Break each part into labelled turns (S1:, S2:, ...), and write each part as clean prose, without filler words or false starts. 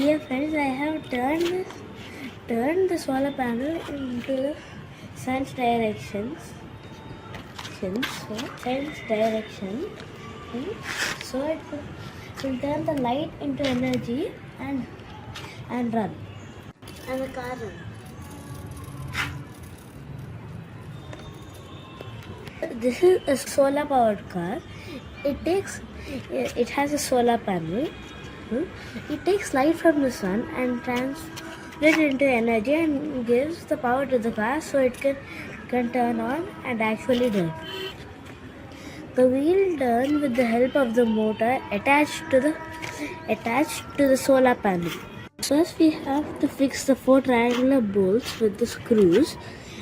S1: Here friends, I have turned the solar panel into the sun's direction. So it will turn the light into energy and run. And the car run. This is a solar powered car. It has a solar panel. It takes light from the sun and transfers it into energy and gives the power to the car so it can turn on and actually drive. The wheel turns with the help of the motor attached to the solar panel. First we have to fix the 4 triangular bolts with the screws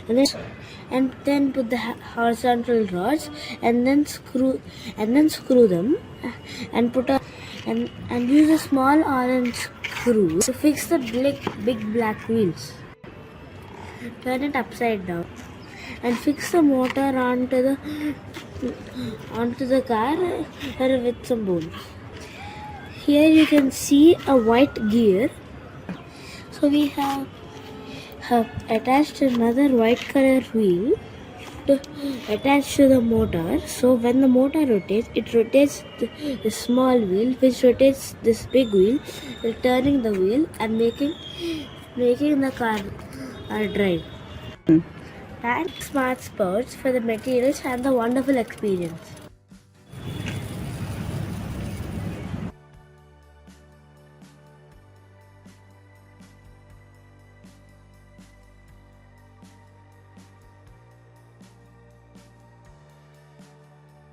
S1: and then put the horizontal rods and then screw them and use a small orange screw to fix the big black wheels. Turn it upside down and fix the motor onto the car with some bolts. Here you can see a white gear. So we have attached another white color wheel attached to the motor. So when the motor rotates, it rotates the small wheel, which rotates this big wheel, turning the wheel and making the car drive. Thanks Smart Sports for the materials and the wonderful experience.